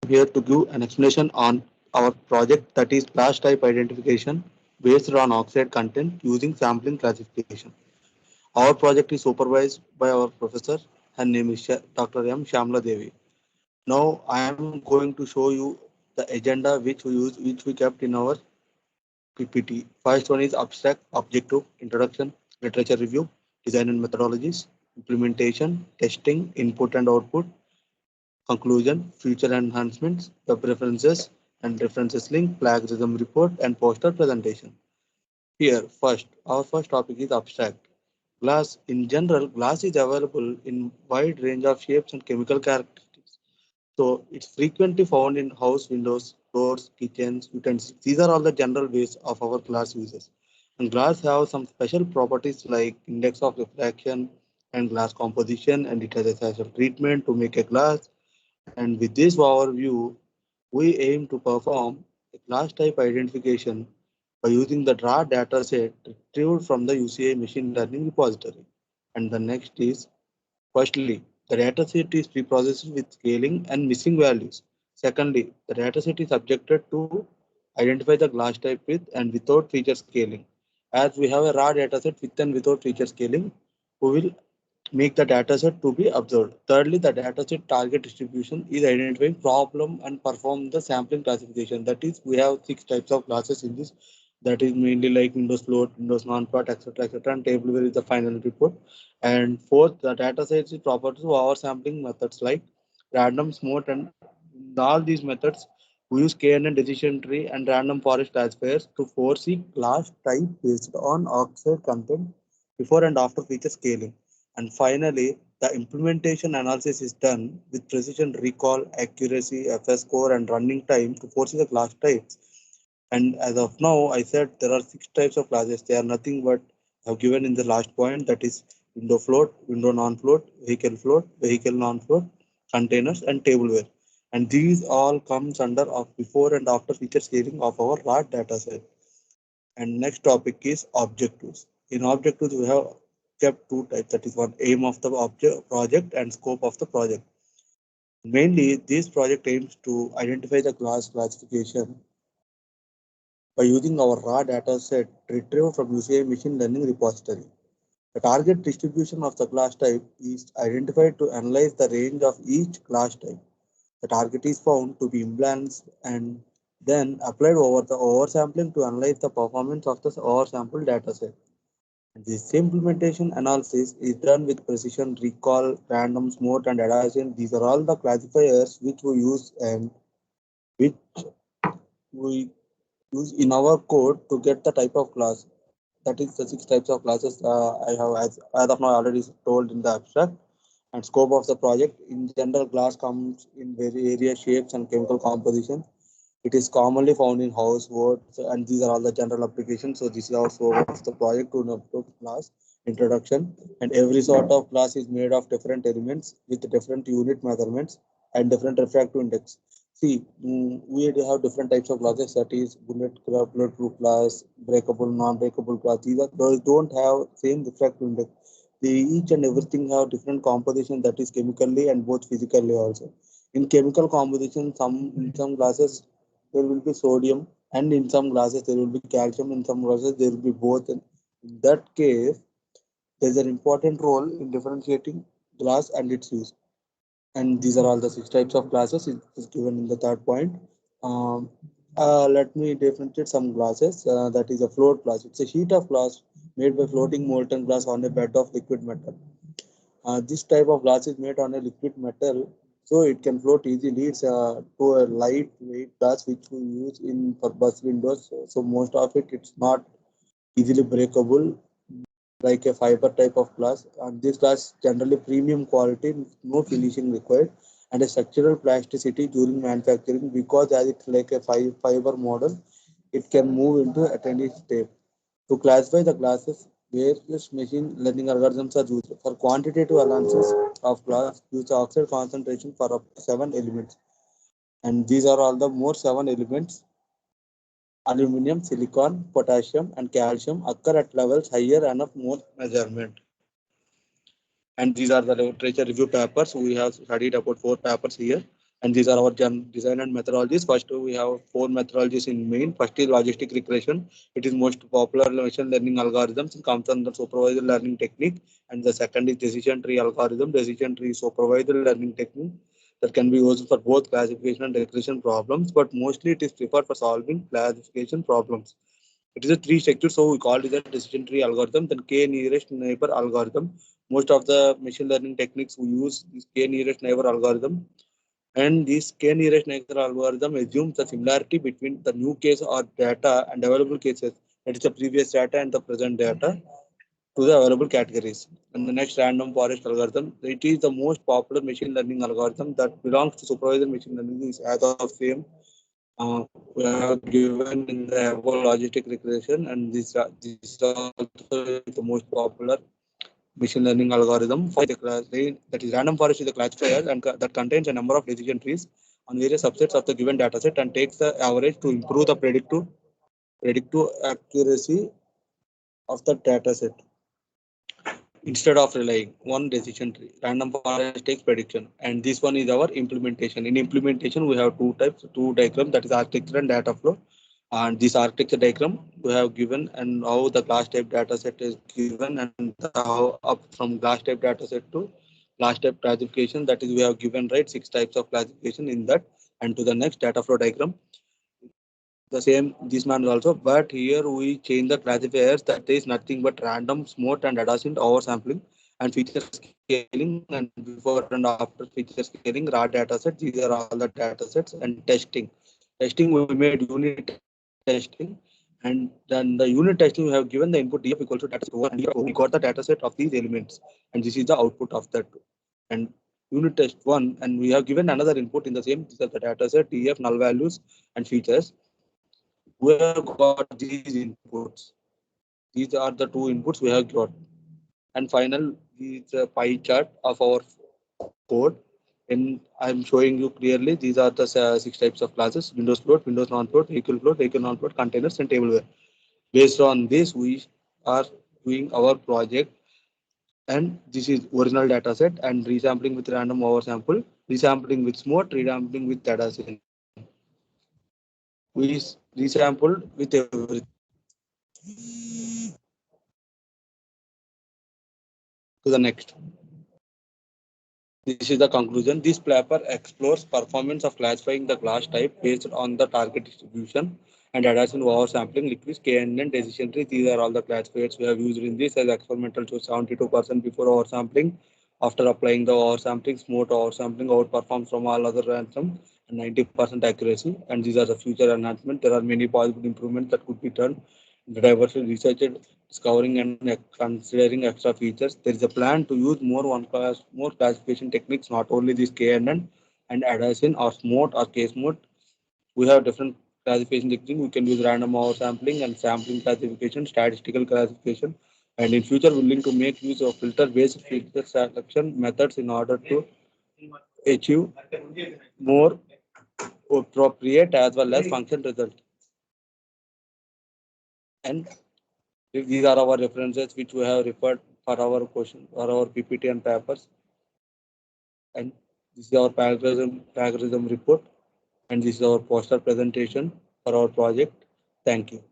here to give an explanation on our project that is glass type identification based on oxide content using sampling classification. Our project is supervised by our professor. Her name is Dr. M. Shamla Devi. Now I am going to show you the agenda which we kept in our PPT. First one is abstract, objective, introduction, literature review, design and methodologies, implementation, testing, input and output, conclusion, future enhancements, web references and references link, plagiarism report, and poster presentation. Here, our first topic is abstract. Glass, in general, glass is available in wide range of shapes and chemical characteristics. So it's frequently found in house windows, doors, kitchens, utensils. These are all the general ways of our glass uses. And glass have some special properties like index of refraction and glass composition, and it has a special treatment to make a glass. And with this overview, we aim to perform a class type identification by using the raw data set retrieved from the UCI machine learning repository. And the next is, firstly, the dataset is preprocessed with scaling and missing values. Secondly, the dataset is subjected to identify the glass type with and without feature scaling. As we have a raw dataset with and without feature scaling, we will make the dataset to be observed. Thirdly, the dataset target distribution is identifying problem and perform the sampling classification. That is, we have six types of classes in this. That is mainly like Windows float, Windows non-float, etc., etc. And table where is the final report. And fourth, the dataset is proper to our sampling methods like random, smooth, and in all these methods we use KNN decision tree and random forest classifiers to foresee class type based on oxide content before and after feature scaling. And finally, the implementation analysis is done with precision recall, accuracy, FS score, and running time to foresee the class types. And as of now, I said there are six types of classes. They are nothing but I've given in the last point, that is window float, window non-float, vehicle non-float, containers, and tableware. And these all comes under of before and after feature scaling of our raw data set. And next topic is objectives. In objectives, we have kept two types. That is one, aim of the object project and scope of the project. Mainly, this project aims to identify the class classification by using our raw data set retrieved from UCI machine learning repository. The target distribution of the class type is identified to analyze the range of each class type. The target is found to be imbalanced and then applied over the oversampling to analyze the performance of the oversampled dataset. This implementation analysis is done with precision, recall, random, smooth, and adhesion. These are all the classifiers which we use and which we use in our code to get the type of class. That is the six types of classes I have as of now already told in the abstract. And scope of the project. In general, glass comes in various shapes and chemical compositions. It is commonly found in households, and these are all the general applications. So this is our scope of the project to know class introduction. And every sort of class is made of different elements with different unit measurements and different refractive index. See, we have different types of classes. That is bulletproof class, breakable, non-breakable class. Those don't have same refractive index. They each and everything have different composition, that is chemically and both physically also. In chemical composition, in some classes there will be sodium, and in some glasses there will be calcium, in some glasses there will be both. And in that case, there is an important role in differentiating glass and its use. And these are all the six types of glasses. It is given in the third point. Um, Let me differentiate some glasses. That is a float glass. It's a sheet of glass made by floating molten glass on a bed of liquid metal. This type of glass is made on a liquid metal, so it can float easily. It's to a lightweight glass which we use in for bus windows. So most of it's not easily breakable like a fiber type of glass. And this glass generally premium quality, no finishing required, and a structural plasticity during manufacturing because as it's like a fiber model, it can move into at any step. To classify the classes, various machine learning algorithms are used. For quantitative analysis of class, use oxide concentration for up to seven elements. And these are all the more seven elements: aluminum, silicon, potassium, and calcium occur at levels higher enough more measurement. And these are the literature review papers. We have studied about four papers here. And these are our design and methodologies. First, we have four methodologies in main. First is logistic regression. It is most popular machine learning algorithms. It comes under supervised learning technique. And the second is decision tree algorithm. Decision tree supervised learning technique that can be used for both classification and regression problems, but mostly it is preferred for solving classification problems. It is a three structure, so we call it a decision tree algorithm. Then k nearest neighbor algorithm. Most of the machine learning techniques we use this k nearest neighbor algorithm, and this k-nearest neighbor algorithm assumes the similarity between the new case or data and available cases, that is the previous data and the present data, to the available categories. And the next random forest algorithm, it is the most popular machine learning algorithm that belongs to supervised machine learning is as of same. We have given in the above logistic regression, and this is also the most popular machine learning algorithm. That is random forest is the classifier and that contains a number of decision trees on various subsets of the given dataset and takes the average to improve the predictive accuracy of the dataset instead of relying one decision tree. Random forest takes prediction, and this one is our implementation. In implementation, we have two types, two diagrams, that is architecture and data flow. And this architecture diagram we have given and how the class type data set is given and how up from class type data set to class type classification, that is we have given right six types of classification in that. And to the next data flow diagram, the same this man is also, but here we change the classifiers, that is nothing but random, smooth and adjacent oversampling and feature scaling, and before and after feature scaling raw data set. These are all the data sets and testing we made unit testing. And then the unit testing we have given the input df equals to data set o, and here we got the data set of these elements, and this is the output of that. And unit test 1, and we have given another input in the same, these are the data set df null values and features. We have got these inputs. These are the two inputs we have got. And final is a pie chart of our code. And I'm showing you clearly these are the six types of classes: Windows float, Windows non-float, vehicle non-float, containers, and tableware. Based on this, we are doing our project. And this is original data set and resampling with random oversample, resampling with smart, resampling with data set. We resampled with everything. To the next. This is the conclusion. This paper explores performance of classifying the class type based on the target distribution and addition oversampling, liquids, KNN, decision tree. These are all the classifiers we have used in this as experimental to 72% before oversampling. After applying the oversampling, smooth oversampling outperforms from all other ransom and 90% accuracy. And these are the future enhancements. There are many possible improvements that could be done. The diversity researched, discovering and considering extra features. There is a plan to use more classification techniques, not only this KNN and addition or smooth or case mode. We have different classification techniques. We can use random oversampling and sampling classification, statistical classification, and in future willing to make use of filter-based feature selection methods in order to achieve more appropriate as well as function results. And these are our references which we have referred for our question for our PPT and papers. And this is our plagiarism report. And this is our poster presentation for our project. Thank you.